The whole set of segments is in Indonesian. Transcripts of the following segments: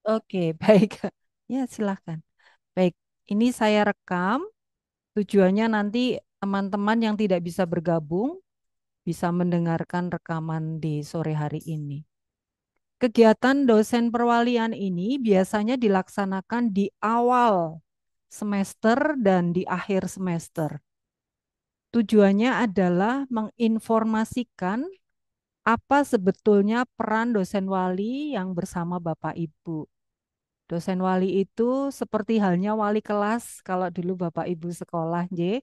Oke, baik. Ya, silahkan. Baik, ini saya rekam. Tujuannya nanti teman-teman yang tidak bisa bergabung bisa mendengarkan rekaman di sore hari ini. Kegiatan dosen perwalian ini biasanya dilaksanakan di awal semester dan di akhir semester. Tujuannya adalah menginformasikan apa sebetulnya peran dosen wali yang bersama Bapak Ibu. Dosen wali itu seperti halnya wali kelas kalau dulu Bapak Ibu sekolah, J.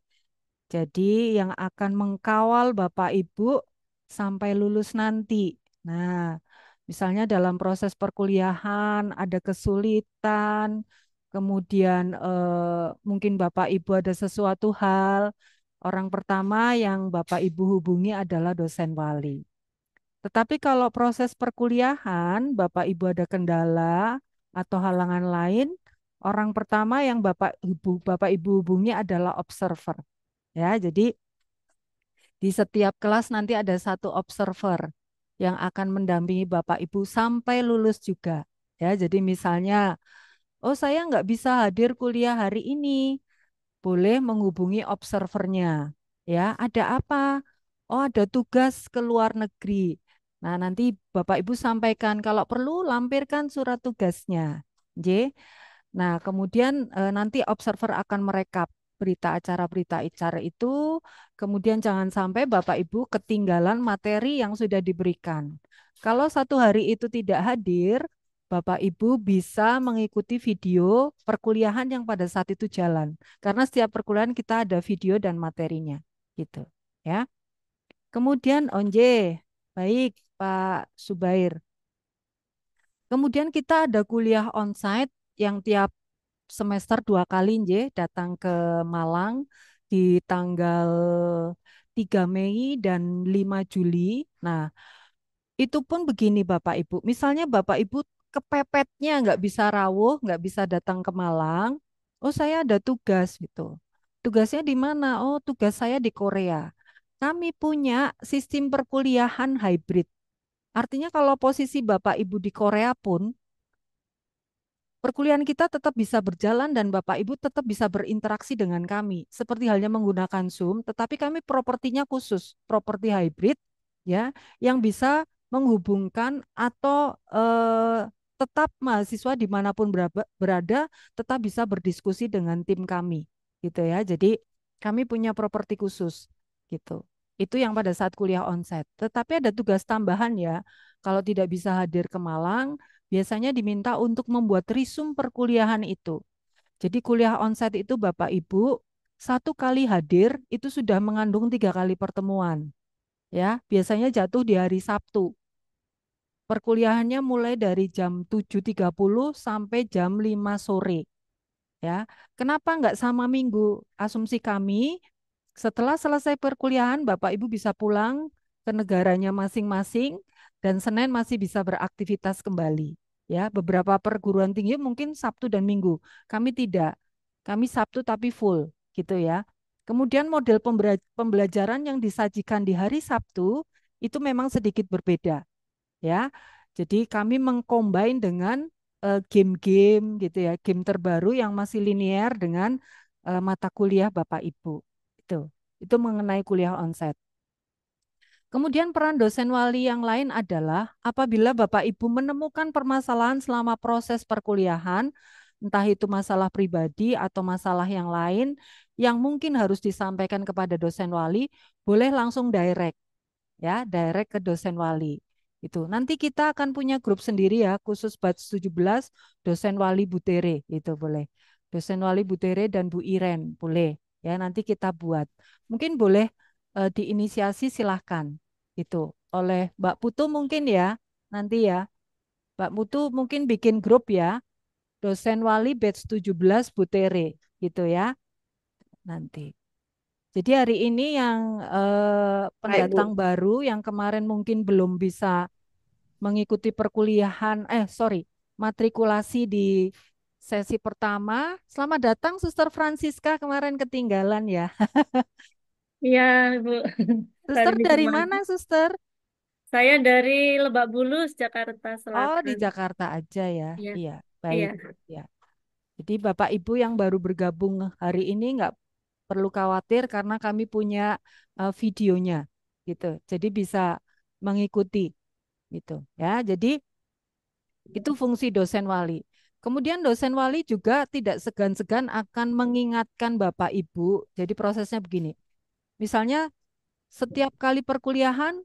Jadi yang akan mengkawal Bapak Ibu sampai lulus nanti. Nah, misalnya dalam proses perkuliahan ada kesulitan, kemudian mungkin Bapak Ibu ada sesuatu hal, orang pertama yang Bapak Ibu hubungi adalah dosen wali. Tetapi kalau proses perkuliahan, Bapak Ibu ada kendala atau halangan lain, orang pertama yang Bapak Ibu hubungi adalah observer. Ya, jadi di setiap kelas nanti ada satu observer yang akan mendampingi Bapak Ibu sampai lulus juga. Ya, jadi misalnya, oh saya nggak bisa hadir kuliah hari ini, boleh menghubungi observernya. Ya, ada apa? Oh, ada tugas ke luar negeri. Nah, nanti Bapak Ibu sampaikan kalau perlu lampirkan surat tugasnya. J. Nah, kemudian nanti observer akan merekap berita acara itu, kemudian jangan sampai Bapak Ibu ketinggalan materi yang sudah diberikan. Kalau satu hari itu tidak hadir, Bapak Ibu bisa mengikuti video perkuliahan yang pada saat itu jalan. Karena setiap perkuliahan kita ada video dan materinya, gitu. Ya. Kemudian Onje, baik Pak Subair. Kemudian kita ada kuliah onsite yang tiap semester 2 kali datang ke Malang di tanggal 3 Mei dan 5 Juli. Nah, itu pun begini Bapak Ibu. Misalnya Bapak Ibu kepepetnya nggak bisa rawuh, nggak bisa datang ke Malang. Oh, saya ada tugas gitu. Tugasnya di mana? Oh, tugas saya di Korea. Kami punya sistem perkuliahan hybrid. Artinya kalau posisi Bapak Ibu di Korea pun perkuliahan kita tetap bisa berjalan dan Bapak Ibu tetap bisa berinteraksi dengan kami. Seperti halnya menggunakan Zoom, tetapi kami propertinya khusus, properti hybrid ya, yang bisa menghubungkan atau tetap mahasiswa dimanapun berada, tetap bisa berdiskusi dengan tim kami, gitu ya. Jadi kami punya properti khusus, gitu. Itu yang pada saat kuliah onsite. Tetapi ada tugas tambahan ya, kalau tidak bisa hadir ke Malang, biasanya diminta untuk membuat risum perkuliahan itu. Jadi kuliah onsite itu Bapak Ibu satu kali hadir itu sudah mengandung 3 kali pertemuan. Ya, biasanya jatuh di hari Sabtu. Perkuliahannya mulai dari jam 7.30 sampai jam 5 sore. Ya, kenapa nggak sama minggu? Asumsi kami setelah selesai perkuliahan Bapak Ibu bisa pulang ke negaranya masing-masing dan Senin masih bisa beraktivitas kembali. Ya, beberapa perguruan tinggi mungkin Sabtu dan Minggu. Kami tidak. Kami Sabtu tapi full gitu ya. Kemudian model pembelajaran yang disajikan di hari Sabtu itu memang sedikit berbeda ya. Jadi kami mengcombine dengan game-game gitu ya, game terbaru yang masih linear dengan mata kuliah Bapak Ibu. Itu. Itu mengenai kuliah onsite. Kemudian peran dosen wali yang lain adalah apabila Bapak Ibu menemukan permasalahan selama proses perkuliahan, entah itu masalah pribadi atau masalah yang lain yang mungkin harus disampaikan kepada dosen wali, boleh langsung direct ya, direct ke dosen wali. Itu. Nanti kita akan punya grup sendiri ya, khusus batch 17 dosen wali Butere, itu boleh. Dosen wali Butere dan Bu Iren, boleh. Ya, nanti kita buat. Mungkin boleh diinisiasi silahkan. Itu oleh Mbak Putu mungkin ya, nanti ya. Mbak Putu mungkin bikin grup ya, dosen wali batch 17 Butere, gitu ya, nanti. Jadi hari ini yang Baik, pendatang Bu. baru yang kemarin mungkin belum bisa mengikuti perkuliahan, sorry, matrikulasi di sesi pertama. Selamat datang Suster Francisca, kemarin ketinggalan ya. Iya, Bu. Suster Tadi dari kemarin. mana, Suster? Saya dari Lebak Bulus, Jakarta Oh, di Selatan. Jakarta aja ya. Iya. Iya. Baik, Iya. ya. Jadi Bapak Ibu yang baru bergabung hari ini nggak perlu khawatir karena kami punya videonya, gitu. Jadi bisa mengikuti, gitu. Ya, jadi itu fungsi dosen wali. Kemudian dosen wali juga tidak segan-segan akan mengingatkan Bapak Ibu. Jadi prosesnya begini. Misalnya setiap kali perkuliahan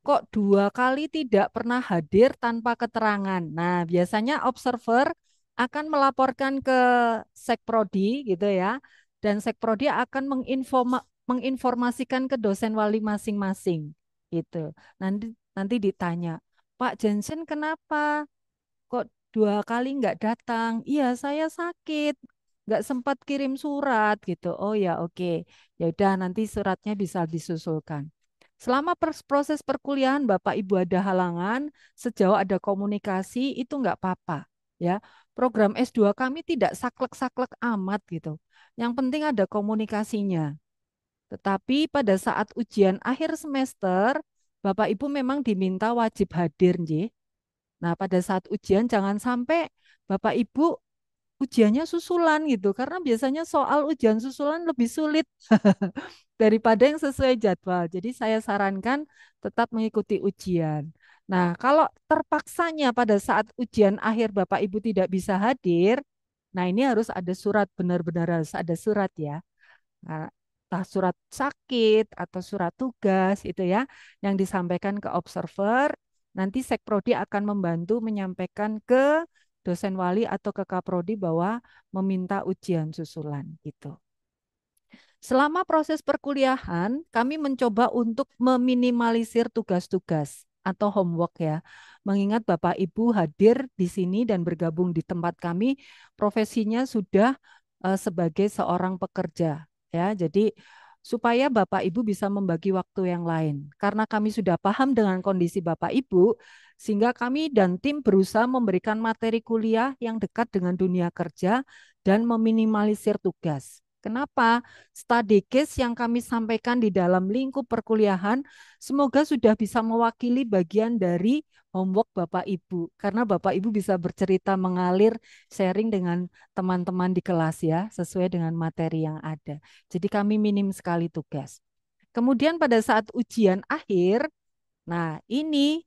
kok 2 kali tidak pernah hadir tanpa keterangan. Nah, biasanya observer akan melaporkan ke Sekprodi gitu ya. Dan Sekprodi akan menginformasikan ke dosen wali masing-masing gitu. Nanti ditanya, Pak Jensen kenapa? Kok 2 kali nggak datang? Iya, saya sakit, nggak sempat kirim surat gitu. Oh ya, oke. Ya udah, nanti suratnya bisa disusulkan. Selama proses perkuliahan Bapak Ibu ada halangan, sejauh ada komunikasi itu nggak apa-apa. Ya, program S2 kami tidak saklek-saklek amat gitu. Yang penting ada komunikasinya. Tetapi pada saat ujian akhir semester, Bapak Ibu memang diminta wajib hadir, nggih. Nah, pada saat ujian jangan sampai Bapak Ibu ujiannya susulan gitu, karena biasanya soal ujian susulan lebih sulit daripada yang sesuai jadwal. Jadi saya sarankan tetap mengikuti ujian. Nah, kalau terpaksanya pada saat ujian akhir Bapak Ibu tidak bisa hadir, nah ini harus ada surat, benar-benar harus ada surat ya. Nah, entah surat sakit atau surat tugas itu ya yang disampaikan ke observer, nanti Sekprodi akan membantu menyampaikan ke dosen wali atau ke Kaprodi bahwa meminta ujian susulan gitu. Selama proses perkuliahan, kami mencoba untuk meminimalisir tugas-tugas atau homework ya. Mengingat Bapak Ibu hadir di sini dan bergabung di tempat kami, profesinya sudah sebagai seorang pekerja ya. Jadi supaya Bapak Ibu bisa membagi waktu yang lain. Karena kami sudah paham dengan kondisi Bapak Ibu, sehingga kami dan tim berusaha memberikan materi kuliah yang dekat dengan dunia kerja dan meminimalisir tugas. Kenapa? Study case yang kami sampaikan di dalam lingkup perkuliahan semoga sudah bisa mewakili bagian dari homework Bapak Ibu. Karena Bapak Ibu bisa bercerita mengalir sharing dengan teman-teman di kelas ya, sesuai dengan materi yang ada. Jadi kami minim sekali tugas. Kemudian pada saat ujian akhir, nah ini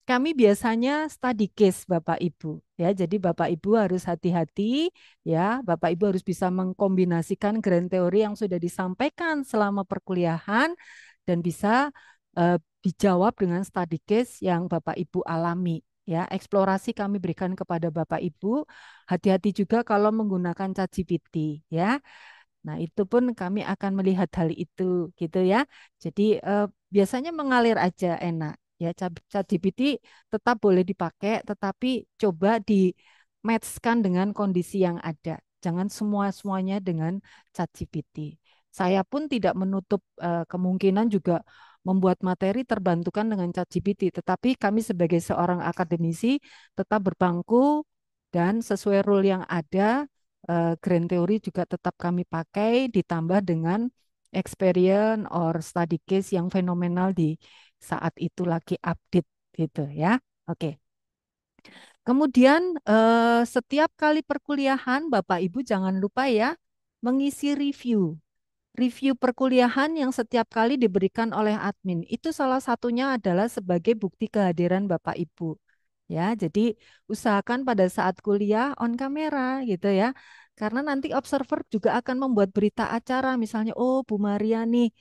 kami biasanya study case Bapak Ibu ya. Jadi Bapak Ibu harus hati-hati ya. Bapak Ibu harus bisa mengkombinasikan grand teori yang sudah disampaikan selama perkuliahan dan bisa dijawab dengan study case yang Bapak Ibu alami ya. Eksplorasi kami berikan kepada Bapak Ibu. Hati-hati juga kalau menggunakan ChatGPT ya. Nah, itu pun kami akan melihat hal itu gitu ya. Jadi biasanya mengalir aja enak. Ya, ChatGPT tetap boleh dipakai, tetapi coba di matchkan dengan kondisi yang ada. Jangan semua-semuanya dengan ChatGPT. Saya pun tidak menutup kemungkinan juga membuat materi terbantukan dengan ChatGPT, tetapi kami sebagai seorang akademisi tetap berbangku dan sesuai rule yang ada grand theory juga tetap kami pakai ditambah dengan experience or study case yang fenomenal di saat itu lagi update gitu ya. Oke. Kemudian setiap kali perkuliahan Bapak Ibu jangan lupa ya mengisi review. Review perkuliahan yang setiap kali diberikan oleh admin itu salah satunya adalah sebagai bukti kehadiran Bapak Ibu. Ya, jadi usahakan pada saat kuliah on kamera gitu ya. Karena nanti observer juga akan membuat berita acara misalnya, oh Bu Maria nih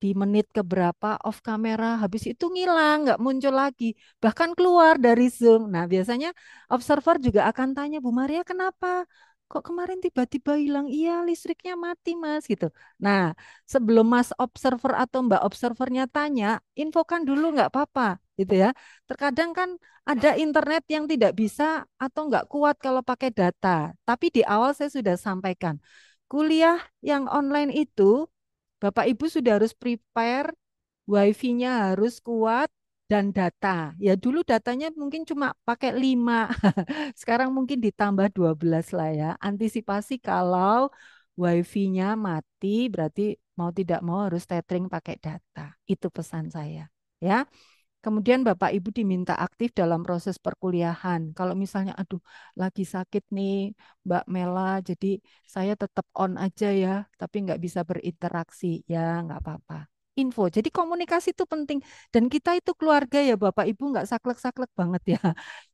di menit keberapa off kamera, habis itu ngilang, nggak muncul lagi, bahkan keluar dari Zoom. Nah, biasanya observer juga akan tanya, Bu Maria kenapa? Kok kemarin tiba-tiba hilang? Iya, listriknya mati, Mas, gitu. Nah, sebelum Mas observer atau Mbak observernya tanya, infokan dulu nggak apa-apa, gitu ya. Terkadang kan ada internet yang tidak bisa atau nggak kuat kalau pakai data. Tapi di awal saya sudah sampaikan, kuliah yang online itu Bapak Ibu sudah harus prepare, wifi-nya harus kuat dan data. Ya dulu datanya mungkin cuma pakai 5, sekarang mungkin ditambah 12 lah ya. Antisipasi kalau wifi-nya mati berarti mau tidak mau harus tethering pakai data. Itu pesan saya. Ya. Kemudian Bapak Ibu diminta aktif dalam proses perkuliahan. Kalau misalnya, aduh, lagi sakit nih Mbak Mela, jadi saya tetap on aja ya, tapi nggak bisa berinteraksi. Ya, nggak apa-apa. Info. Jadi komunikasi itu penting. Dan kita itu keluarga ya Bapak Ibu, nggak saklek-saklek banget ya.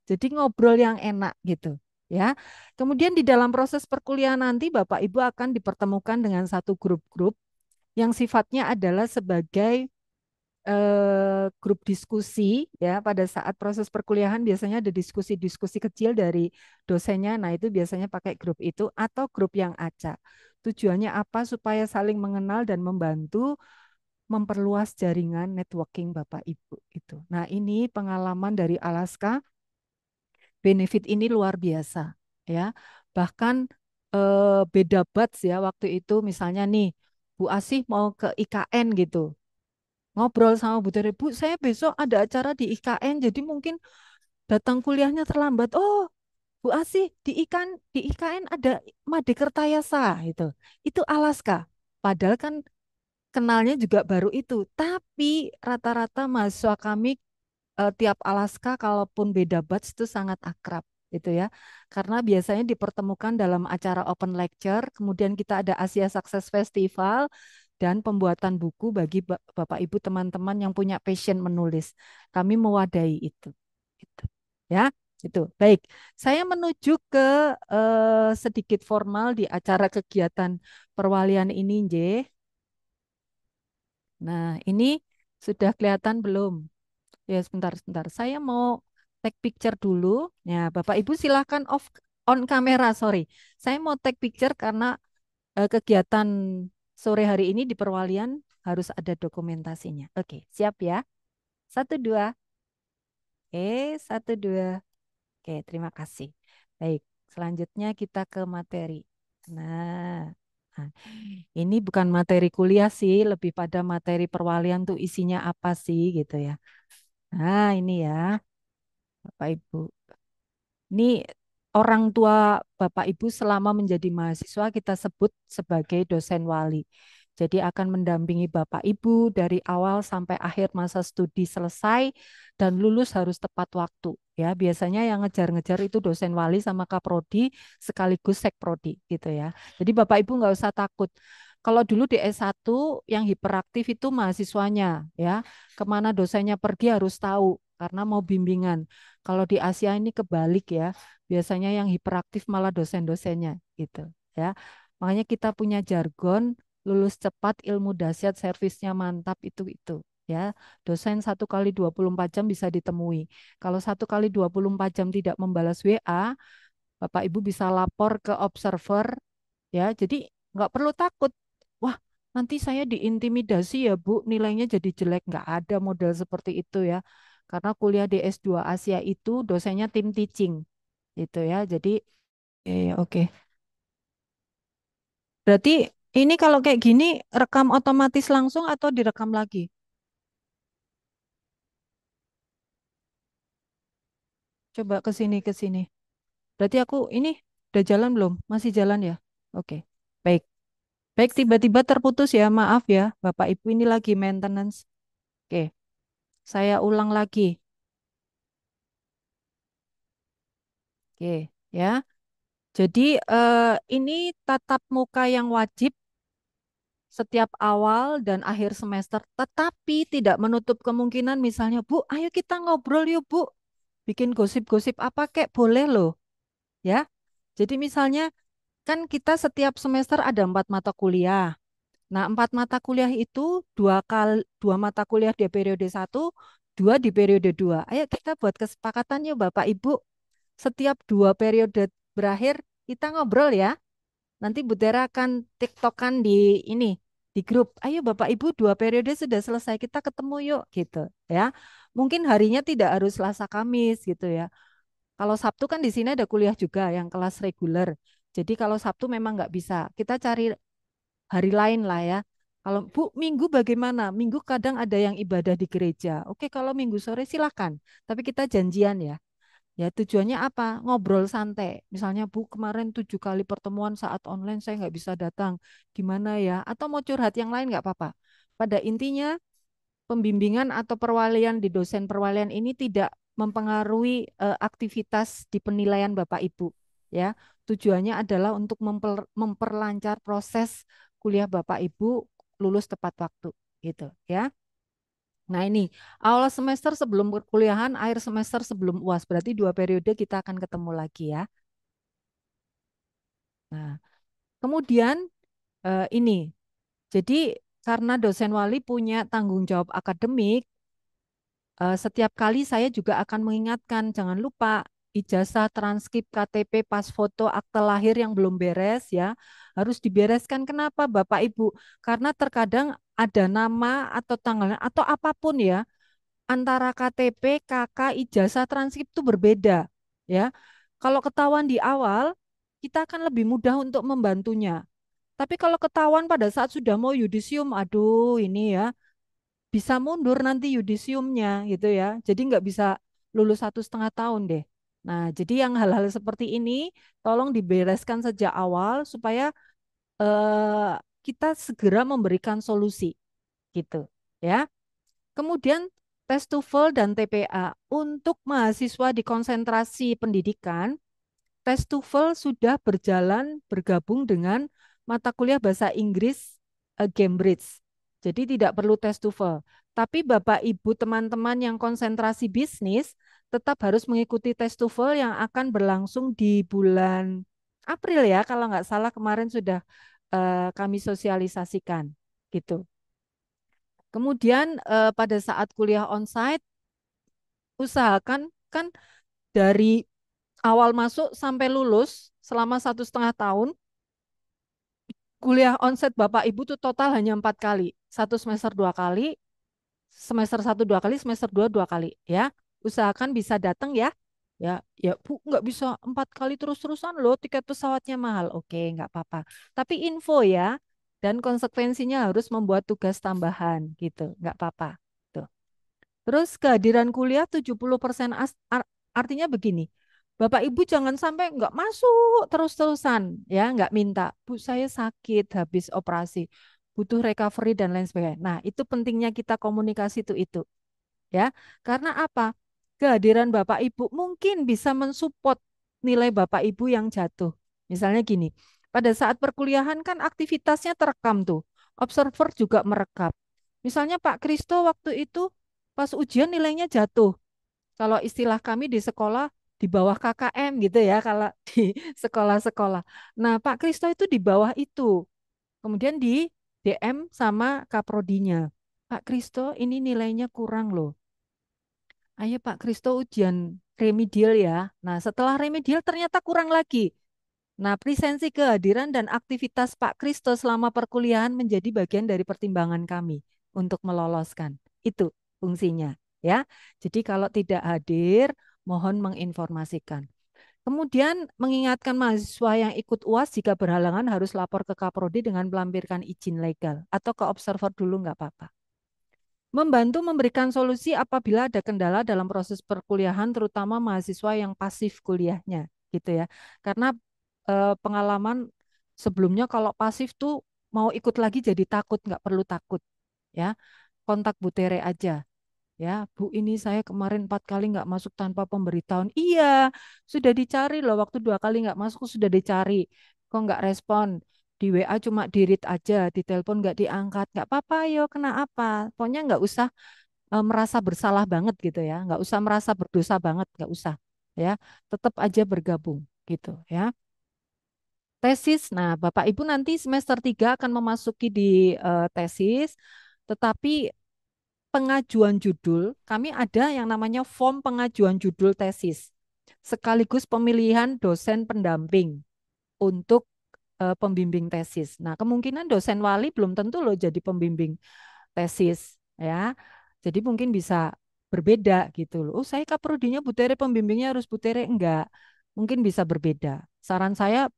Jadi ngobrol yang enak gitu. Ya, kemudian di dalam proses perkuliahan nanti Bapak Ibu akan dipertemukan dengan satu grup-grup yang sifatnya adalah sebagai grup diskusi ya pada saat proses perkuliahan biasanya ada diskusi-diskusi kecil dari dosennya. Nah, itu biasanya pakai grup itu atau grup yang acak. Tujuannya apa? Supaya saling mengenal dan membantu memperluas jaringan networking Bapak Ibu itu. Nah, ini pengalaman dari Alaska, benefit ini luar biasa ya. Bahkan beda batch ya waktu itu misalnya nih Bu Asih mau ke IKN gitu ngobrol sama Bu Tere, Bu, saya besok ada acara di IKN, jadi mungkin datang kuliahnya terlambat. Oh, Bu Asih, di IKN ada Made Kertayasa itu. Itu Alaska. Padahal kan kenalnya juga baru itu. Tapi rata-rata mahasiswa kami tiap Alaska kalaupun beda batch itu sangat akrab gitu ya. Karena biasanya dipertemukan dalam acara open lecture, kemudian kita ada Asia Success Festival dan pembuatan buku bagi Bapak Ibu teman-teman yang punya passion menulis. Kami mewadahi itu. Gitu. Ya, itu. Baik. Saya menuju ke sedikit formal di acara kegiatan perwalian ini, Nj. Nah, ini sudah kelihatan belum? Ya, sebentar, sebentar. Saya mau take picture dulu. Ya, Bapak Ibu silahkan off on kamera, sorry. Saya mau take picture karena kegiatan sore hari ini di perwalian harus ada dokumentasinya. Oke, siap ya? Satu, dua. Satu, dua. Oke, terima kasih. Baik, selanjutnya kita ke materi. Nah, nah, ini bukan materi kuliah sih, lebih pada materi perwalian tuh isinya apa sih gitu ya. Nah, ini ya, Bapak Ibu. Ini orang tua Bapak Ibu selama menjadi mahasiswa kita sebut sebagai dosen wali. Jadi akan mendampingi Bapak Ibu dari awal sampai akhir masa studi selesai dan lulus harus tepat waktu. Ya, biasanya yang ngejar-ngejar itu dosen wali sama kaprodi sekaligus sekprodi gitu ya. Jadi Bapak Ibu nggak usah takut. Kalau dulu di S1 yang hiperaktif itu mahasiswanya ya. Kemana dosennya pergi harus tahu karena mau bimbingan. Kalau di Asia ini kebalik ya, biasanya yang hiperaktif malah dosen-dosennya gitu ya. Makanya kita punya jargon lulus cepat, ilmu dahsyat, servisnya mantap itu ya. Dosen 1 kali 24 jam bisa ditemui. Kalau 1 kali 24 jam tidak membalas WA, Bapak Ibu bisa lapor ke observer ya. Jadi nggak perlu takut. Wah, nanti saya diintimidasi ya Bu, nilainya jadi jelek. Nggak ada model seperti itu ya. Karena kuliah di S2 Asia itu dosennya tim teaching gitu ya. Jadi oke. Berarti ini kalau kayak gini rekam otomatis langsung atau direkam lagi? Coba ke sini ke sini. Berarti aku ini udah jalan belum? Masih jalan ya? Oke. Baik. Baik, tiba-tiba terputus ya. Maaf ya, Bapak Ibu ini lagi maintenance. Oke. Saya ulang lagi. Oke, ya. Jadi ini tatap muka yang wajib setiap awal dan akhir semester, tetapi tidak menutup kemungkinan misalnya, Bu, ayo kita ngobrol yuk, Bu. Bikin gosip-gosip apa kek boleh loh, ya. Jadi misalnya kan kita setiap semester ada 4 mata kuliah. Nah, 4 mata kuliah itu dua mata kuliah di periode 1, dua di periode 2. Ayo kita buat kesepakatan yuk Bapak Ibu. Setiap 2 periode berakhir kita ngobrol ya. Nanti Bu Tera akan tiktokan di ini di grup. Ayo Bapak Ibu 2 periode sudah selesai kita ketemu yuk gitu ya. Mungkin harinya tidak harus Selasa Kamis gitu ya. Kalau Sabtu kan di sini ada kuliah juga yang kelas reguler. Jadi kalau Sabtu memang nggak bisa. Kita cari hari lain lah ya. Kalau Bu, Minggu bagaimana? Minggu kadang ada yang ibadah di gereja. Oke, kalau Minggu sore silakan. Tapi kita janjian ya. Ya tujuannya apa? Ngobrol santai. Misalnya Bu kemarin 7 kali pertemuan saat online saya nggak bisa datang. Gimana ya? Atau mau curhat yang lain nggak apa-apa. Pada intinya pembimbingan atau perwalian di dosen perwalian ini tidak mempengaruhi aktivitas di penilaian Bapak Ibu ya. Tujuannya adalah untuk memperlancar proses kuliah Bapak Ibu lulus tepat waktu gitu ya. Nah ini awal semester sebelum perkuliahan, akhir semester sebelum UAS, berarti 2 periode kita akan ketemu lagi ya. Nah kemudian ini, jadi karena dosen wali punya tanggung jawab akademik, setiap kali saya juga akan mengingatkan, jangan lupa ijazah, transkrip, KTP, pas foto, akte lahir yang belum beres ya, harus dibereskan. Kenapa Bapak Ibu? Karena terkadang ada nama atau tanggalnya atau apapun ya, antara KTP, KK, ijazah, transkrip itu berbeda ya. Kalau ketahuan di awal, kita akan lebih mudah untuk membantunya. Tapi kalau ketahuan pada saat sudah mau yudisium, aduh ini ya, bisa mundur nanti yudisiumnya gitu ya. Jadi nggak bisa lulus 1,5 tahun deh. Nah, jadi yang hal-hal seperti ini tolong dibereskan sejak awal supaya eh, kita segera memberikan solusi gitu ya. Kemudian tes TOEFL dan TPA untuk mahasiswa di konsentrasi pendidikan. Tes TOEFL sudah berjalan bergabung dengan mata kuliah bahasa Inggris Cambridge. Jadi tidak perlu tes TOEFL. Tapi Bapak Ibu teman-teman yang konsentrasi bisnis tetap harus mengikuti tes TOEFL yang akan berlangsung di bulan April ya, kalau nggak salah kemarin sudah kami sosialisasikan gitu. Kemudian pada saat kuliah onsite usahakan kan dari awal masuk sampai lulus selama 1,5 tahun, kuliah onset Bapak Ibu tuh total hanya 4 kali. Satu semester 2 kali, semester 1 2 kali, semester 2 2 kali. Ya, usahakan bisa datang ya. Ya, ya Bu, nggak bisa 4 kali terus-terusan loh, tiket pesawatnya mahal. Oke, nggak apa-apa. Tapi info ya, dan konsekuensinya harus membuat tugas tambahan gitu, nggak apa-apa. Tuh. Terus kehadiran kuliah 70% artinya begini. Bapak Ibu jangan sampai nggak masuk terus-terusan ya, nggak minta. Bu, saya sakit habis operasi, butuh recovery dan lain sebagainya. Nah, itu pentingnya kita komunikasi itu ya. Karena apa? Kehadiran Bapak Ibu mungkin bisa mensupport nilai Bapak Ibu yang jatuh. Misalnya gini, pada saat perkuliahan kan aktivitasnya terekam tuh. Observer juga merekam. Misalnya Pak Kristo waktu itu pas ujian nilainya jatuh. Kalau istilah kami di sekolah di bawah KKM gitu ya kalau di sekolah-sekolah. Nah, Pak Kristo itu di bawah itu. Kemudian di DM sama Kaprodinya. Pak Kristo ini nilainya kurang loh. Ayo Pak Kristo ujian remedial ya. Nah, setelah remedial ternyata kurang lagi. Nah, presensi kehadiran dan aktivitas Pak Kristo selama perkuliahan menjadi bagian dari pertimbangan kami untuk meloloskan. Itu fungsinya, ya. Jadi kalau tidak hadir, mohon menginformasikan. Kemudian mengingatkan mahasiswa yang ikut UAS jika berhalangan harus lapor ke Kaprodi dengan melampirkan izin legal atau ke observer dulu nggak apa-apa. Membantu memberikan solusi apabila ada kendala dalam proses perkuliahan, terutama mahasiswa yang pasif kuliahnya, gitu ya. Karena pengalaman sebelumnya kalau pasif tuh mau ikut lagi jadi takut, nggak perlu takut, ya. Kontak Bu Tere aja, ya. Bu, ini saya kemarin 4 kali nggak masuk tanpa pemberitahuan. Iya, sudah dicari loh. Waktu 2 kali nggak masuk sudah dicari. Kok nggak respon? Di WA cuma di-read aja, di telepon nggak diangkat. Nggak apa-apa, yo kena apa? Pokoknya nggak usah merasa bersalah banget gitu ya. Nggak usah merasa berdosa banget, nggak usah. Ya, tetap aja bergabung gitu ya. Tesis, nah Bapak Ibu nanti semester 3 akan memasuki di tesis, tetapi pengajuan judul, kami ada yang namanya form pengajuan judul tesis, sekaligus pemilihan dosen pendamping untuk pembimbing tesis. Nah, kemungkinan dosen wali belum tentu loh jadi pembimbing tesis ya. Jadi mungkin bisa berbeda gitu loh. Oh, saya kaprodinya Bu Tere, pembimbingnya harus Bu Tere, enggak. Mungkin bisa berbeda. Saran saya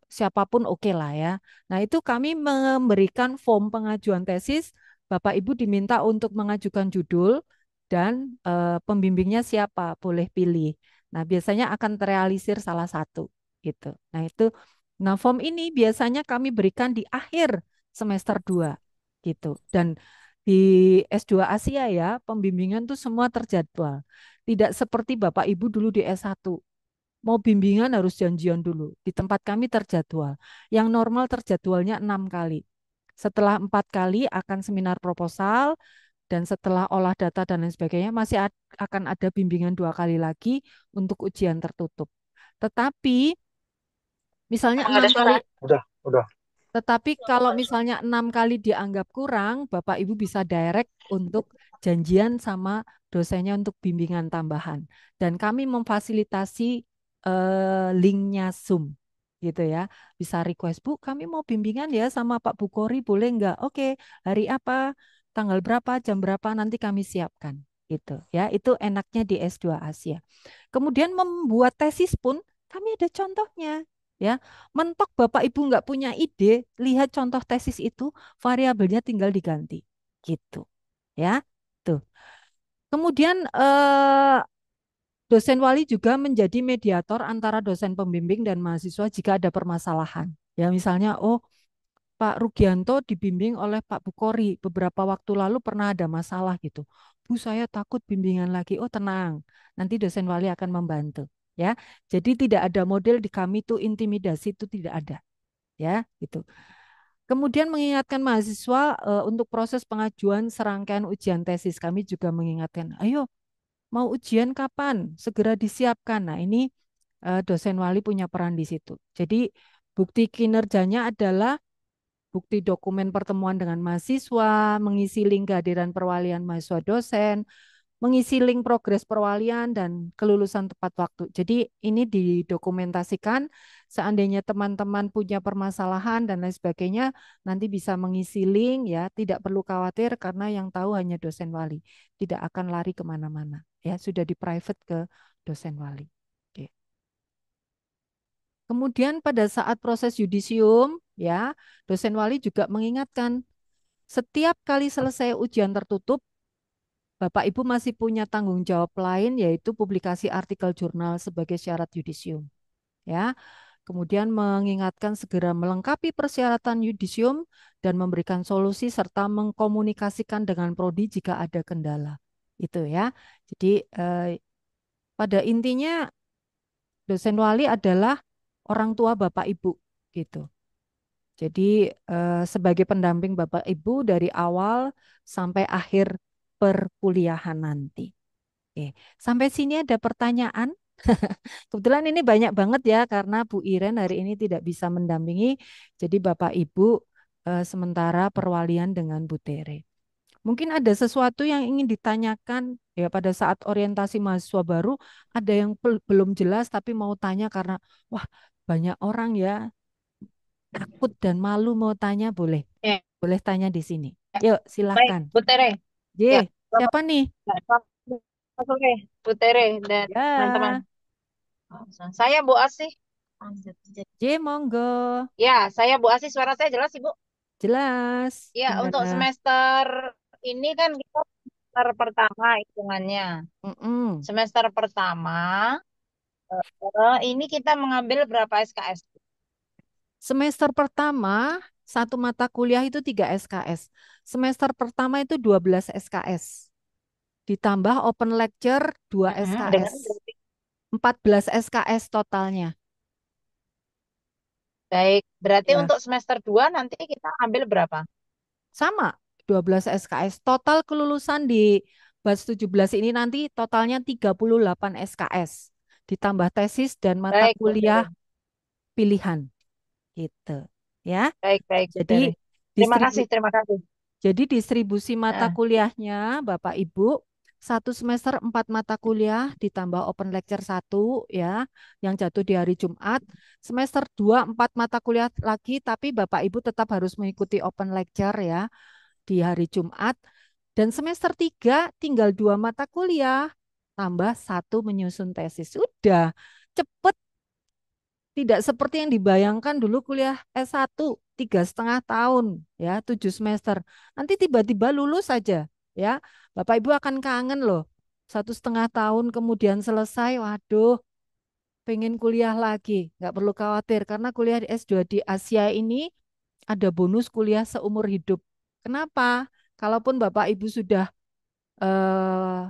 siapapun oke lah ya. Nah, itu kami memberikan form pengajuan tesis. Bapak Ibu diminta untuk mengajukan judul dan pembimbingnya siapa, boleh pilih. Nah, biasanya akan terrealisir salah satu gitu. Nah, form ini biasanya kami berikan di akhir semester 2 gitu. Dan di S2 Asia ya, pembimbingan tuh semua terjadwal. Tidak seperti Bapak Ibu dulu di S1. Mau bimbingan harus janjian dulu. Di tempat kami terjadwal. Yang normal terjadwalnya 6 kali. Setelah 4 kali akan seminar proposal, dan setelah olah data dan lain sebagainya masih akan ada bimbingan 2 kali lagi untuk ujian tertutup. Tetapi misalnya Emang nggak enam ada suara? kali Udah. tetapi kalau misalnya 6 kali dianggap kurang, Bapak Ibu bisa direct untuk janjian sama dosennya untuk bimbingan tambahan. Dan kami memfasilitasi linknya Zoom, gitu ya. Bisa request, Bu, kami mau bimbingan ya sama Pak Bukori, boleh nggak? Oke, hari apa, tanggal berapa, jam berapa, nanti kami siapkan. Gitu ya, itu enaknya di S2 Asia. Kemudian membuat tesis pun kami ada contohnya. Ya, mentok Bapak Ibu nggak punya ide, lihat contoh tesis itu, variabelnya tinggal diganti. Gitu. Ya, tuh. Kemudian dosen wali juga menjadi mediator antara dosen pembimbing dan mahasiswa jika ada permasalahan. Ya, misalnya, oh, Pak Rugianto dibimbing oleh Pak Bukori beberapa waktu lalu pernah ada masalah gitu. Bu, saya takut bimbingan lagi. Oh, tenang. Nanti dosen wali akan membantu. Ya, jadi tidak ada model di kami itu intimidasi itu tidak ada. Ya, gitu. Kemudian mengingatkan mahasiswa untuk proses pengajuan serangkaian ujian tesis. Kami juga mengingatkan, ayo mau ujian kapan? Segera disiapkan. Nah, ini dosen wali punya peran di situ. Jadi bukti kinerjanya adalah bukti dokumen pertemuan dengan mahasiswa, mengisi link kehadiran perwalian mahasiswa dosen, mengisi link progres perwalian dan kelulusan tepat waktu. Jadi ini didokumentasikan seandainya teman-teman punya permasalahan dan lain sebagainya, nanti bisa mengisi link ya, tidak perlu khawatir karena yang tahu hanya dosen wali, tidak akan lari kemana-mana. Ya, sudah di private ke dosen wali. Oke. Kemudian pada saat proses yudisium, ya, dosen wali juga mengingatkan setiap kali selesai ujian tertutup, Bapak Ibu masih punya tanggung jawab lain yaitu publikasi artikel jurnal sebagai syarat yudisium. Ya, kemudian mengingatkan segera melengkapi persyaratan yudisium dan memberikan solusi serta mengkomunikasikan dengan prodi jika ada kendala. Itu ya. Jadi pada intinya dosen wali adalah orang tua Bapak Ibu gitu. Jadi sebagai pendamping Bapak Ibu dari awal sampai akhir perkuliahan nanti. Oke, sampai sini ada pertanyaan? Kebetulan ini banyak banget ya karena Bu Iren hari ini tidak bisa mendampingi. Jadi Bapak Ibu sementara perwalian dengan Bu Tere. Mungkin ada sesuatu yang ingin ditanyakan ya pada saat orientasi mahasiswa baru, ada yang belum jelas tapi mau tanya karena wah banyak orang ya takut dan malu mau tanya boleh. Ya, Boleh tanya di sini. Yuk, baik, silakan. Bu Tere. Ya, J, selamat siapa nih? selamat sore, Bu Tere dan teman-teman. Ya, Saya Bu Asih. J, monggo. Ya, saya Bu Asih. Suara saya jelas, Ibu? Jelas. Ya, untuk semester ini kan kita semester pertama hitungannya. Mm-mm. Semester pertama, ini kita mengambil berapa SKS? Semester pertama, satu mata kuliah itu 3 SKS. Semester pertama itu 12 SKS. Ditambah open lecture 2 Dengan SKS. berarti. 14 SKS totalnya. Baik, berarti Ya, untuk semester 2 nanti kita ambil berapa? sama 12 SKS. Total kelulusan di batch 17 ini nanti totalnya 38 SKS. Ditambah tesis dan mata Baik, Bu Tere. kuliah pilihan gitu. Ya. Baik, baik, Bu Tere. Jadi Terima distribu kasih, terima kasih. Jadi distribusi mata Nah, kuliahnya Bapak Ibu satu semester 4 mata kuliah ditambah open lecture satu ya yang jatuh di hari Jumat. Semester 2 4 mata kuliah lagi tapi Bapak Ibu tetap harus mengikuti open lecture ya di hari Jumat. Dan semester 3 tinggal 2 mata kuliah tambah satu menyusun tesis. Sudah cepet, tidak seperti yang dibayangkan dulu kuliah S1 3,5 tahun ya 7 semester. Nanti tiba-tiba lulus saja ya. Bapak Ibu akan kangen loh. 1,5 tahun kemudian selesai. Waduh, pengen kuliah lagi. Nggak perlu khawatir karena kuliah di S2 di Asia ini ada bonus kuliah seumur hidup. Kenapa? kalaupun Bapak Ibu sudah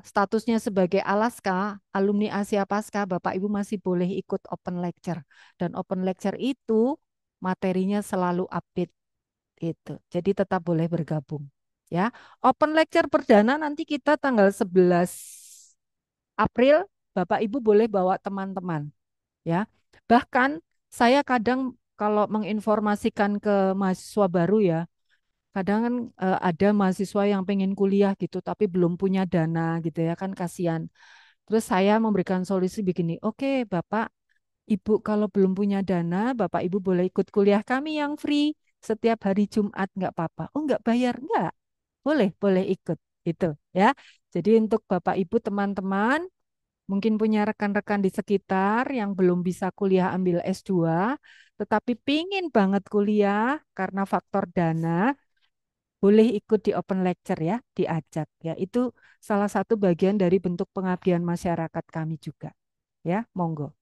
statusnya sebagai Alaska, alumni Asia Pasca, Bapak Ibu masih boleh ikut open lecture. Dan open lecture itu materinya selalu update gitu. Jadi tetap boleh bergabung. Ya, open lecture perdana nanti kita tanggal 11 April, Bapak Ibu boleh bawa teman-teman. Ya, bahkan saya kadang kalau menginformasikan ke mahasiswa baru ya, kadang kan ada mahasiswa yang pengen kuliah gitu, tapi belum punya dana gitu ya kan kasihan. Terus saya memberikan solusi begini, oke Bapak, Ibu kalau belum punya dana, Bapak Ibu boleh ikut kuliah kami yang free setiap hari Jumat nggak apa-apa. Oh nggak bayar nggak? Boleh, boleh ikut itu ya. Jadi untuk Bapak Ibu teman-teman mungkin punya rekan-rekan di sekitar yang belum bisa kuliah ambil S2, tetapi pingin banget kuliah karena faktor dana, boleh ikut di open lecture ya, diajak ya. Itu salah satu bagian dari bentuk pengabdian masyarakat kami juga. Ya, monggo.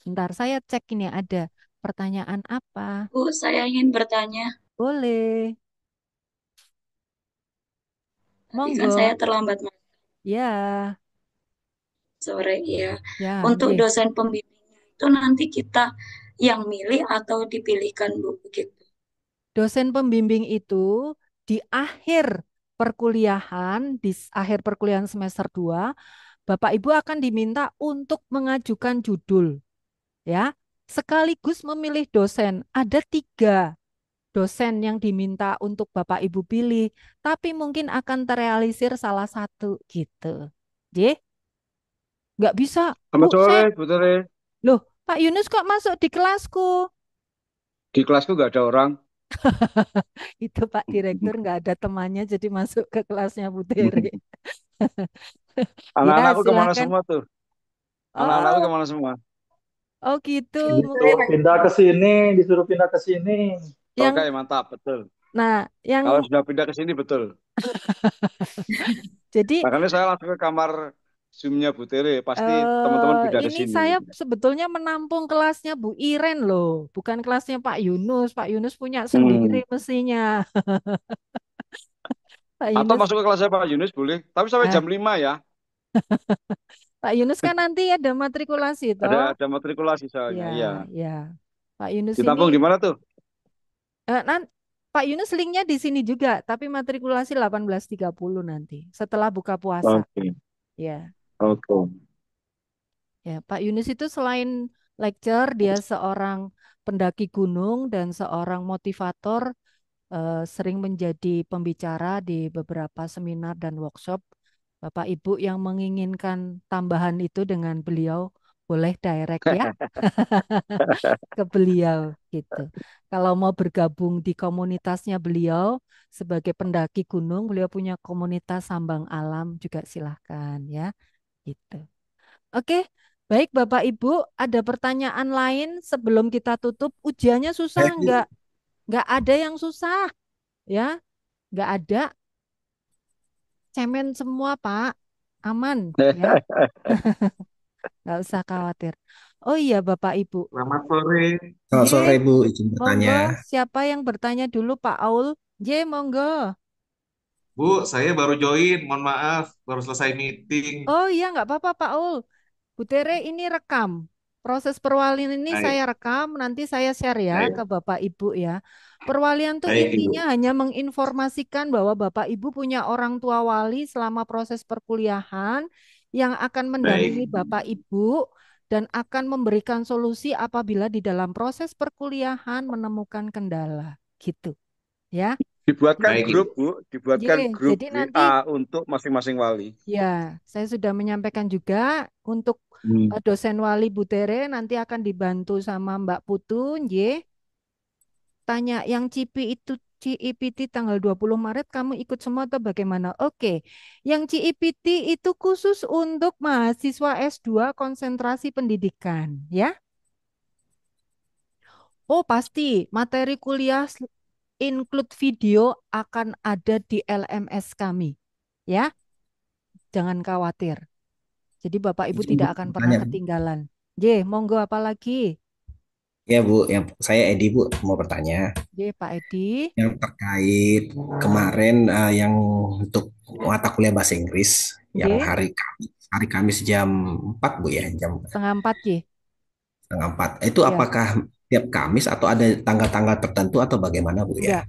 Bentar saya cek ini ada pertanyaan apa. Bu, saya ingin bertanya. Boleh. Tadi kan Monggo. saya terlambat Ya, sore ya. ya, Untuk nggih. dosen pembimbingnya itu nanti kita yang milih atau dipilihkan Bu begitu. Dosen pembimbing itu di akhir perkuliahan, di akhir perkuliahan semester 2, Bapak Ibu akan diminta untuk mengajukan judul, ya. Sekaligus memilih dosen. Ada 3 dosen yang diminta untuk Bapak Ibu pilih, tapi mungkin akan terrealisir salah satu gitu. J, nggak bisa. Bu, Selamat sore, saya, Bu Tere. loh, Pak Yunus kok masuk di kelasku? Di kelasku nggak ada orang. Itu Pak Direktur nggak ada temannya, jadi masuk ke kelasnya Bu Tere. Ya, Anak-anakku kemana silakan. semua tuh? Anak-anakku Oh, kemana semua? oh gitu. Mungkin Disuruh pindah ke sini, disuruh pindah ke sini. Oke, yang, mantap, betul. nah, Kalau yang, sudah pindah ke sini, betul. jadi Makanya saya langsung ke kamar Zoom-nya Bu Tere. Pasti teman-teman pindah ke ini sini. saya sebetulnya menampung kelasnya Bu Iren loh, bukan kelasnya Pak Yunus. Pak Yunus punya sendiri Hmm. mestinya. Pak Atau Yunus, masuk ke kelasnya Pak Yunus boleh. Tapi sampai ah, jam 5 ya. Pak Yunus kan nanti ada matrikulasi toh. Ada matrikulasi soalnya. Ya, Iya. ya. Pak Yunus ini, Ditampung di mana tuh? Pak Yunus linknya di sini juga, tapi matrikulasi 18.30 nanti, setelah buka puasa. Oke. Ya. Oke. Ya, Pak Yunus itu selain lecture, dia seorang pendaki gunung dan seorang motivator, sering menjadi pembicara di beberapa seminar dan workshop. Bapak Ibu yang menginginkan tambahan itu dengan beliau boleh direct ya ke beliau gitu. Kalau mau bergabung di komunitasnya beliau sebagai pendaki gunung, beliau punya komunitas Sambang Alam juga silahkan ya gitu. Oke, baik Bapak Ibu, ada pertanyaan lain sebelum kita tutup? Ujiannya susah Baik, enggak? Bu. Enggak ada yang susah ya, enggak ada. Cemen semua Pak, aman ya, enggak usah khawatir. Oh iya Bapak Ibu, Selamat sore. Selamat J, sore, Bu. Izin bertanya. monggo siapa yang bertanya dulu Pak Aul? J, monggo. Bu, saya baru join. Mohon maaf, baru selesai meeting. Oh iya nggak apa-apa Pak Aul. Bu Tere ini rekam. Proses perwalian ini saya Baik, rekam, nanti saya share ya baik, ke Bapak Ibu ya. Perwalian tuh baik, intinya Ibu. hanya menginformasikan bahwa Bapak Ibu punya orang tua wali selama proses perkuliahan yang akan mendampingi Baik, Bapak Ibu dan akan memberikan solusi apabila di dalam proses perkuliahan menemukan kendala. Gitu ya. Dibuatkan baik, Ibu. grup, Bu. Dibuatkan Ye, grup jadi nanti WA untuk masing-masing wali. ya, saya sudah menyampaikan juga untuk Hmm. dosen wali Butere nanti akan dibantu sama Mbak Putu, nggih. Tanya yang CIPI itu CIPT tanggal 20 Maret kamu ikut semua atau bagaimana? Oke. Yang CIPT itu khusus untuk mahasiswa S2 konsentrasi pendidikan, ya. Oh, pasti materi kuliah include video akan ada di LMS kami, ya. Jangan khawatir. Jadi Bapak Ibu Izin, Bu, tidak akan pernah bertanya, Bu. ketinggalan. J, monggo apa lagi? Ya Bu, yang saya Edi Bu mau bertanya Nggih, Pak Edi. yang terkait kemarin yang untuk mata kuliah bahasa Inggris yang Nggih, hari Kamis jam 4 Bu ya, jam setengah empat nggih. setengah 4. Itu Ya, apakah tiap Kamis atau ada tanggal-tanggal tertentu atau bagaimana Bu ya? enggak.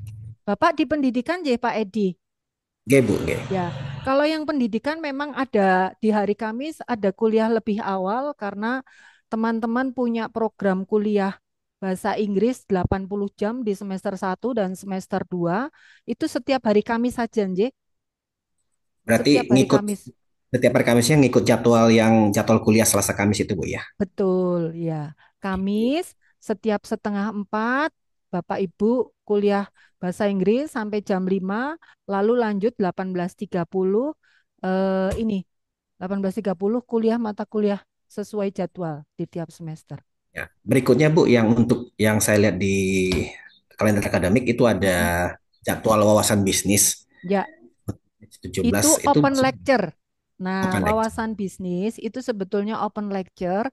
Bapak di pendidikan nggih, Pak Edi. Oke Bu, oke. Ya, kalau yang pendidikan memang ada di hari Kamis ada kuliah lebih awal karena teman-teman punya program kuliah bahasa Inggris 80 jam di semester 1 dan semester 2 itu setiap hari Kamis saja, nggih. Berarti Setiap hari ngikut Kamis. setiap hari Kamisnya ngikut jadwal kuliah Selasa Kamis itu Bu ya? Betul, ya. Kamis setiap setengah empat Bapak Ibu kuliah bahasa Inggris sampai jam 5 lalu lanjut 18.30 ini 18.30 kuliah mata kuliah sesuai jadwal di tiap semester. Ya. Berikutnya Bu, yang untuk yang saya lihat di kalender akademik itu ada Mm-mm. jadwal wawasan bisnis Ya, itu 17 itu open masuk lecture. Nah, open lecture. wawasan bisnis itu sebetulnya open lecture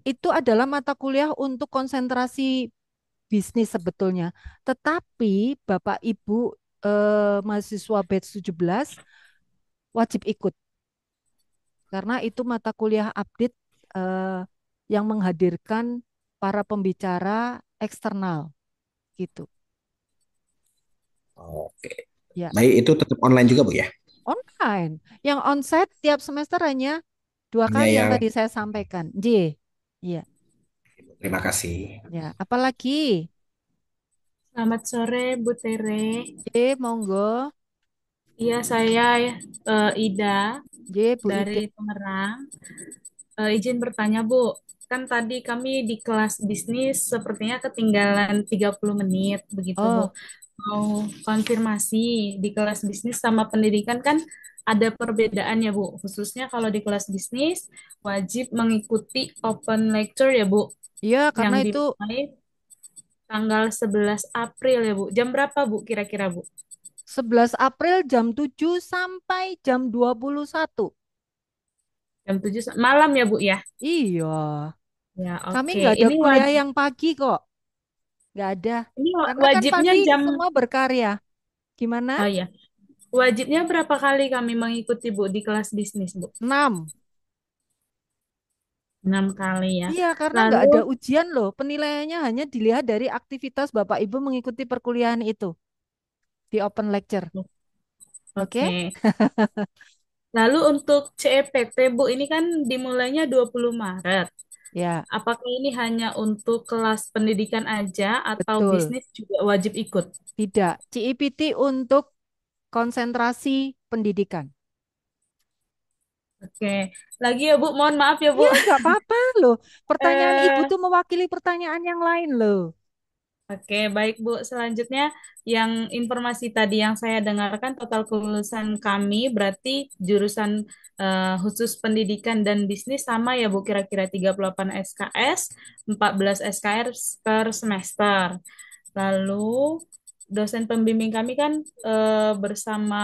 itu adalah mata kuliah untuk konsentrasi bisnis sebetulnya. Tetapi Bapak Ibu mahasiswa batch 17 wajib ikut karena itu mata kuliah update eh, yang menghadirkan para pembicara eksternal gitu. Oke. Ya, Baik, itu tetap online juga Bu ya? online. Yang onsite tiap semester hanya 2 kali Hanya yang yang tadi saya sampaikan. J. Iya, terima kasih. ya. Apalagi? Selamat sore, Bu Tere. J, monggo. Iya, saya Ida J, Bu dari Ida. Tangerang. Izin bertanya, Bu. Kan tadi kami di kelas bisnis sepertinya ketinggalan 30 menit, begitu, Bu. Oh, Mau konfirmasi, di kelas bisnis sama pendidikan kan ada perbedaan ya, Bu. Khususnya kalau di kelas bisnis wajib mengikuti open lecture ya, Bu. iya karena Yang itu dimulai tanggal 11 April ya, Bu. Jam berapa, Bu, kira-kira, Bu? 11 April jam 7 sampai jam 21. Jam 7 malam ya, Bu ya? Iya, Ya, kami oke. nggak ada Ini kuliah yang pagi kok. Nggak ada. Karena kan wajibnya pagi jam semua berkarya. Gimana? Oh ya. Wajibnya berapa kali kami mengikuti, Bu, di kelas bisnis, Bu? 6. 6 kali ya. Iya, karena nggak Lalu, ada ujian loh. Penilaiannya hanya dilihat dari aktivitas Bapak Ibu mengikuti perkuliahan itu di open lecture. Oke? oke. Lalu untuk CEPT, Bu, ini kan dimulainya 20 Maret. Ya, Apakah ini hanya untuk kelas pendidikan aja atau betul. bisnis juga wajib ikut? Tidak. CIPT untuk konsentrasi pendidikan. Oke. Lagi ya, Bu, mohon maaf ya, Bu. Iya, nggak apa-apa loh. Pertanyaan Ibu Eh, tuh mewakili pertanyaan yang lain loh. Oke, baik Bu. Selanjutnya, yang informasi tadi yang saya dengarkan, total kelulusan kami berarti jurusan khusus pendidikan dan bisnis sama ya Bu, kira-kira 38 SKS, 14 SKS per semester. Lalu, dosen pembimbing kami kan bersama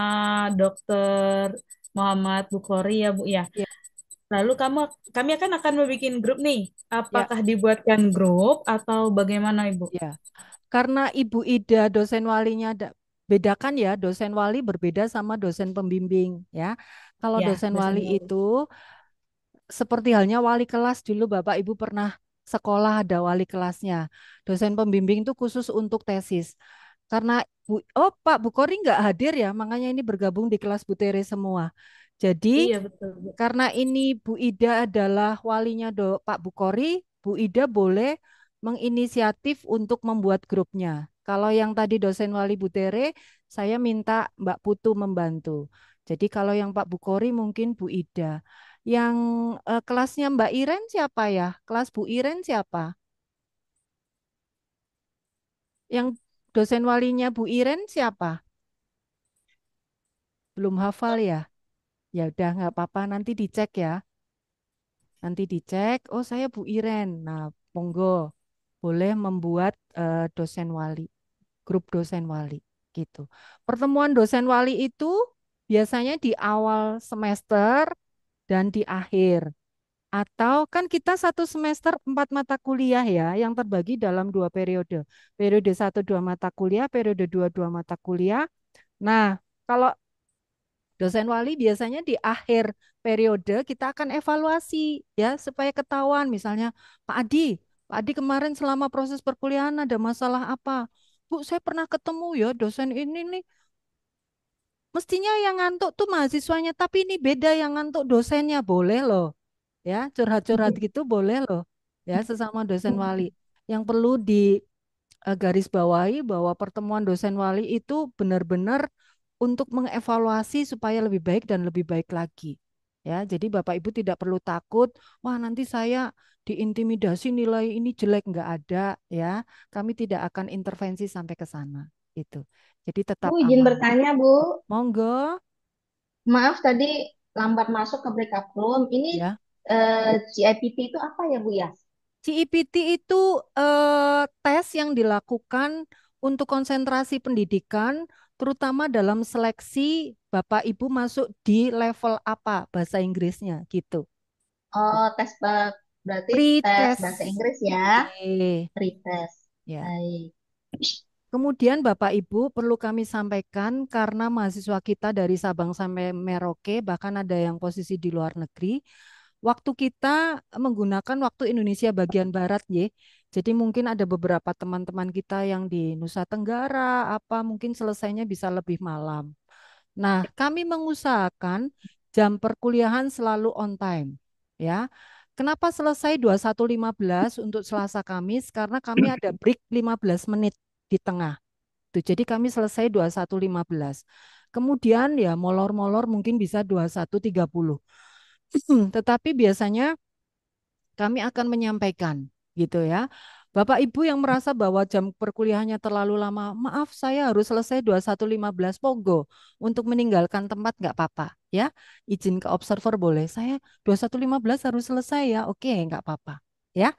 Dokter Muhammad Bukhori ya Bu ya. Ya, Lalu kami akan membuat grup nih. ya, Apakah dibuatkan grup atau bagaimana Ibu? ya. Karena Ibu Ida dosen walinya bedakan ya, dosen wali berbeda sama dosen pembimbing ya. Kalau Ya, dosen dosen wali wali. itu seperti halnya wali kelas dulu Bapak Ibu pernah sekolah ada wali kelasnya. Dosen pembimbing itu khusus untuk tesis. Karena Pak Bukhori nggak hadir ya, makanya ini bergabung di kelas Bu Tere semua. Jadi Iya betul, Bu. karena ini Bu Ida adalah walinya Pak Bukhori, Bu Ida boleh menginisiatif untuk membuat grupnya. Kalau yang tadi dosen wali Bu Tere, saya minta Mbak Putu membantu. Jadi kalau yang Pak Bukhori mungkin Bu Ida. Yang kelasnya Mbak Iren siapa ya? Kelas Bu Iren siapa? Yang dosen walinya Bu Iren siapa? Belum hafal ya? Ya udah nggak apa-apa nanti dicek ya. Nanti dicek, oh saya Bu Iren. Nah, monggo boleh membuat dosen wali, grup dosen wali gitu. Pertemuan dosen wali itu biasanya di awal semester dan di akhir. Atau kan kita satu semester 4 mata kuliah ya, yang terbagi dalam 2 periode. Periode 1 2 mata kuliah, periode 2 2 mata kuliah. Nah, kalau dosen wali biasanya di akhir periode kita akan evaluasi ya supaya ketahuan misalnya Pak Adi kemarin selama proses perkuliahan ada masalah apa? Bu, saya pernah ketemu ya dosen ini nih. Mestinya yang ngantuk tuh mahasiswanya, tapi ini beda yang ngantuk dosennya, boleh loh. Ya, curhat-curhat gitu boleh loh. Ya, sesama dosen wali. Yang perlu di garis bawahi bahwa pertemuan dosen wali itu benar-benar untuk mengevaluasi supaya lebih baik dan lebih baik lagi. Ya, jadi Bapak Ibu tidak perlu takut, wah nanti saya diintimidasi nilai ini jelek, nggak ada ya. Kami tidak akan intervensi sampai ke sana. Itu. Jadi Bu, tetap izin aman. bertanya, Bu. Monggo, Maaf tadi lambat masuk ke breakout room. Ini ya. CIPT itu apa ya, Bu ya? CIPT itu tes yang dilakukan untuk konsentrasi pendidikan, terutama dalam seleksi Bapak Ibu masuk di level apa bahasa Inggrisnya gitu. Oh, berarti tes bahasa Pretest. Inggris ya. Oke. Pretest. Ya. Baik. Kemudian Bapak Ibu perlu kami sampaikan karena mahasiswa kita dari Sabang sampai Merauke, bahkan ada yang posisi di luar negeri. Waktu kita menggunakan waktu Indonesia bagian barat, ya. Jadi mungkin ada beberapa teman-teman kita yang di Nusa Tenggara, apa mungkin selesainya bisa lebih malam. Nah, kami mengusahakan jam perkuliahan selalu on time, ya. Kenapa selesai 21.15 untuk Selasa Kamis? Karena kami ada break 15 menit di tengah. Tuh, jadi kami selesai 21.15. Kemudian ya molor-molor mungkin bisa 21.30. Tetapi biasanya kami akan menyampaikan gitu ya. Bapak Ibu yang merasa bahwa jam perkuliahannya terlalu lama, maaf saya harus selesai 21.15, monggo untuk meninggalkan tempat nggak apa-apa ya. Izin ke observer boleh. Saya 21.15 harus selesai ya. Oke, nggak apa-apa. Ya.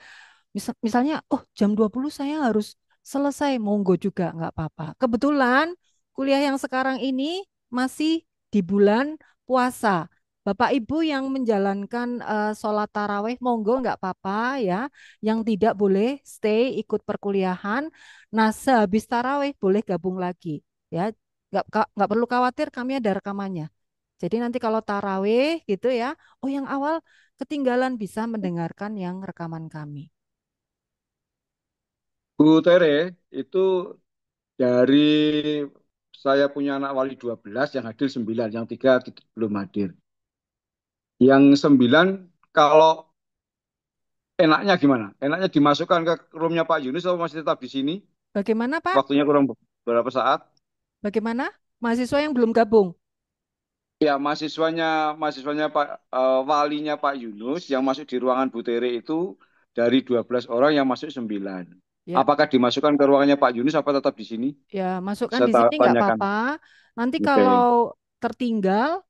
Misalnya, oh jam 20 saya harus selesai, monggo juga nggak apa-apa. Kebetulan kuliah yang sekarang ini masih di bulan puasa. Bapak Ibu yang menjalankan sholat taraweh, monggo nggak apa-apa ya. Yang tidak boleh stay ikut perkuliahan. Nah, sehabis taraweh boleh gabung lagi ya. Nggak perlu khawatir, kami ada rekamannya. Jadi nanti kalau taraweh gitu ya, oh yang awal ketinggalan bisa mendengarkan yang rekaman kami. Bu Tere, itu dari saya punya anak wali 12, yang hadir 9, yang 3 belum hadir. Yang 9, kalau enaknya gimana? Enaknya dimasukkan ke roomnya Pak Yunus atau masih tetap di sini? Bagaimana Pak? Waktunya kurang berapa saat? Bagaimana? Mahasiswa yang belum gabung? Ya, mahasiswanya Pak, walinya Pak Yunus yang masuk di ruangan Bu Tere itu dari 12 orang yang masuk 9. Ya, Apakah dimasukkan ke ruangannya Pak Yunus apa tetap di sini? ya masukkan Saya di sini nggak tanyakan. apa-apa. Nanti Oke. kalau tertinggal,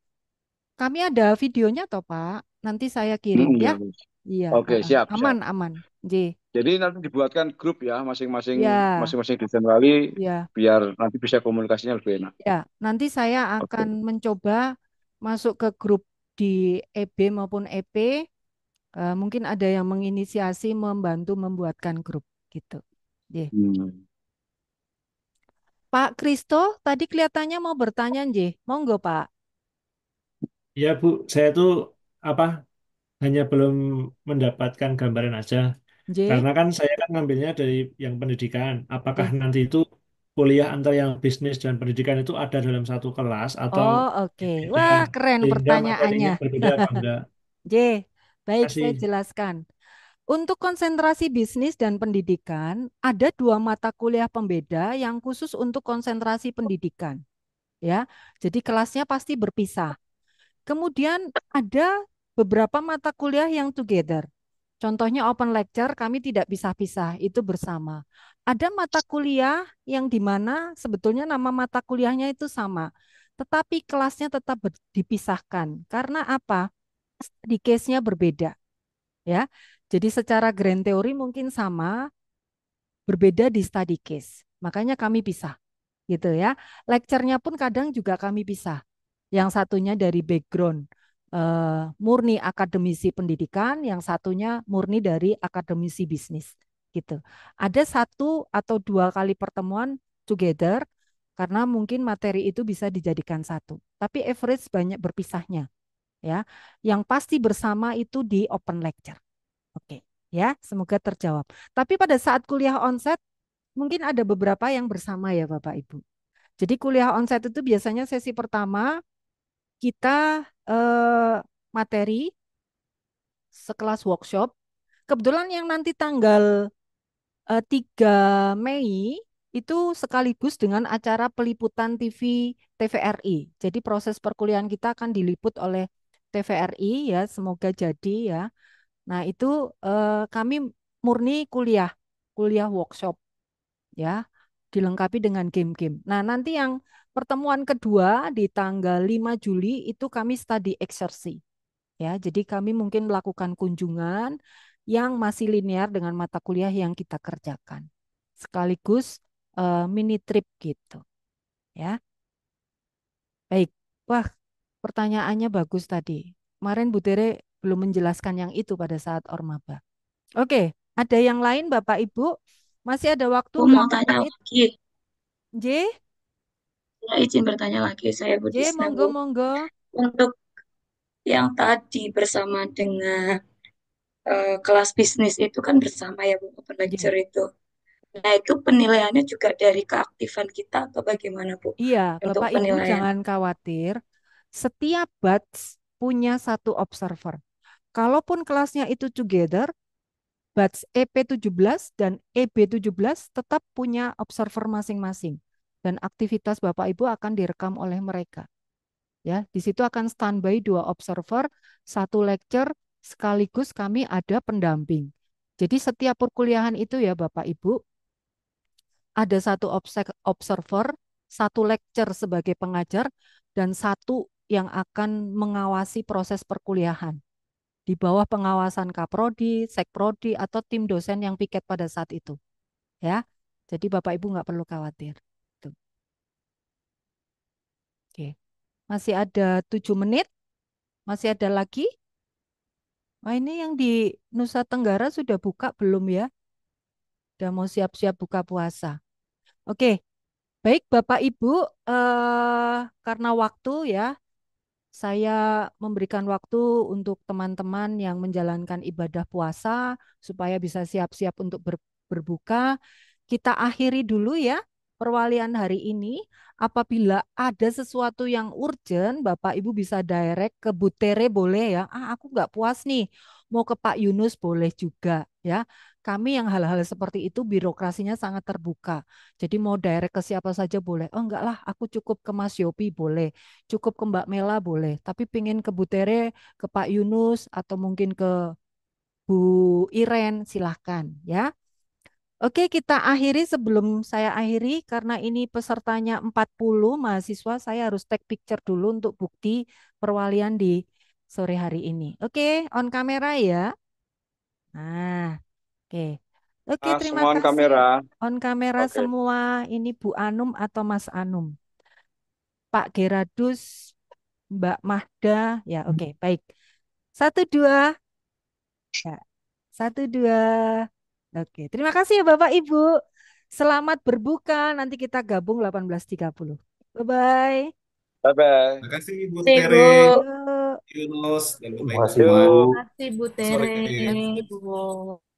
kami ada videonya toh Pak. Nanti saya kirim Ya. ya. Iya, Oke, siap, siap. aman, aman. J. Jadi nanti dibuatkan grup ya masing-masing Ya, masing-masing dosen wali ya, biar nanti bisa komunikasinya lebih enak. ya. Nanti saya akan Oke. mencoba masuk ke grup di EB maupun EP. Mungkin ada yang menginisiasi membantu membuatkan grup gitu. J. Hmm. Pak Kristo, tadi kelihatannya mau bertanya, J. Monggo, Pak. Ya Bu, saya tuh apa hanya belum mendapatkan gambaran aja. J. Karena kan saya kan ngambilnya dari yang pendidikan. Apakah J. nanti itu kuliah antara yang bisnis dan pendidikan itu ada dalam satu kelas atau Oh, oke. beda Wah, keren sehingga pertanyaannya. materinya berbeda apa enggak? J. Baik, saya Kasih. jelaskan. Untuk konsentrasi bisnis dan pendidikan, ada 2 mata kuliah pembeda yang khusus untuk konsentrasi pendidikan. Ya, jadi kelasnya pasti berpisah. Kemudian ada beberapa mata kuliah yang together. Contohnya open lecture, kami tidak pisah-pisah, itu bersama. Ada mata kuliah yang di mana sebetulnya nama mata kuliahnya itu sama, tetapi kelasnya tetap dipisahkan. Karena apa? Di case-nya berbeda, ya. Jadi secara grand teori mungkin sama, berbeda di study case. Makanya kami pisah, gitu ya. Lecture-nya pun kadang juga kami pisah. Yang satunya dari background murni akademisi pendidikan, yang satunya murni dari akademisi bisnis gitu. Ada satu atau dua kali pertemuan together karena mungkin materi itu bisa dijadikan satu. Tapi average banyak berpisahnya ya. Yang pasti bersama itu di open lecture. Oke, ya, semoga terjawab. Tapi pada saat kuliah onsite mungkin ada beberapa yang bersama ya Bapak Ibu. Jadi kuliah onsite itu biasanya sesi pertama kita materi sekelas workshop. Kebetulan yang nanti tanggal 3 Mei itu sekaligus dengan acara peliputan TV TVRI. Jadi proses perkuliahan kita akan diliput oleh TVRI ya, semoga jadi ya. Nah, itu kami murni kuliah workshop ya, dilengkapi dengan game-game. Nah, nanti yang pertemuan kedua di tanggal 5 Juli itu kami study exercise. Ya, jadi kami mungkin melakukan kunjungan yang masih linear dengan mata kuliah yang kita kerjakan. Sekaligus mini trip gitu. Ya. Baik. Wah, pertanyaannya bagus tadi. Kemarin Bu Tere belum menjelaskan yang itu pada saat Ormaba. Oke, ada yang lain Bapak Ibu? Masih ada waktu Aku mau berapa tanya menit? lagi. J, Ya, izin bertanya lagi, saya J, Budisna, monggo, Bu. monggo. Untuk yang tadi bersama dengan kelas bisnis itu kan bersama ya, Bu, open J. lecture itu. Nah, itu penilaiannya juga dari keaktifan kita atau bagaimana, Bu? Iya, Untuk Bapak Ibu penilaian. jangan khawatir. Setiap batch punya satu observer. Kalaupun kelasnya itu together, batch EP17 dan EB17 tetap punya observer masing-masing. Dan aktivitas Bapak Ibu akan direkam oleh mereka. Ya, di situ akan standby 2 observer, 1 lecture, sekaligus kami ada pendamping. Jadi setiap perkuliahan itu ya Bapak Ibu, ada 1 observer, 1 lecture sebagai pengajar, dan 1 yang akan mengawasi proses perkuliahan di bawah pengawasan Kaprodi, Sekprodi, atau tim dosen yang piket pada saat itu. Ya, jadi Bapak Ibu nggak perlu khawatir. Tuh. Oke, masih ada 7 menit, masih ada lagi. Wah, ini yang di Nusa Tenggara sudah buka belum ya? Udah mau siap-siap buka puasa. Oke, baik Bapak Ibu, karena waktu ya, saya memberikan waktu untuk teman-teman yang menjalankan ibadah puasa supaya bisa siap-siap untuk berbuka. Kita akhiri dulu ya perwalian hari ini. Apabila ada sesuatu yang urgent, Bapak Ibu bisa direct ke Bu Tere boleh ya. Ah, aku nggak puas nih. Mau ke Pak Yunus boleh juga ya. Kami yang hal-hal seperti itu birokrasinya sangat terbuka. Jadi mau direct ke siapa saja boleh. Oh enggak lah, aku cukup ke Mas Yopi boleh. Cukup ke Mbak Mela boleh. Tapi pengen ke Bu Tere, ke Pak Yunus, atau mungkin ke Bu Iren, silahkan ya. Oke, kita akhiri sebelum saya akhiri karena ini pesertanya 40 mahasiswa, saya harus take picture dulu untuk bukti perwalian di sore hari ini. Oke, on kamera ya. Nah, oke. Oke, terima Semua on kasih. kamera. On kamera Oke. semua. Ini Bu Anum atau Mas Anum? Pak Geradus, Mbak Mahda. Ya, oke, baik. 1, 2. Ya, 1, 2. Oke, terima kasih ya Bapak Ibu. Selamat berbuka. Nanti kita gabung 18.30. Bye-bye. Bye-bye. Terima kasih Bu Terima kasih, Bu. Tere, Yuk. Yunus, dan Bapak Terima Ibu kasih, semua. Bu. Terima kasih Bu Sore Tere. ini. Terima kasih, Bu.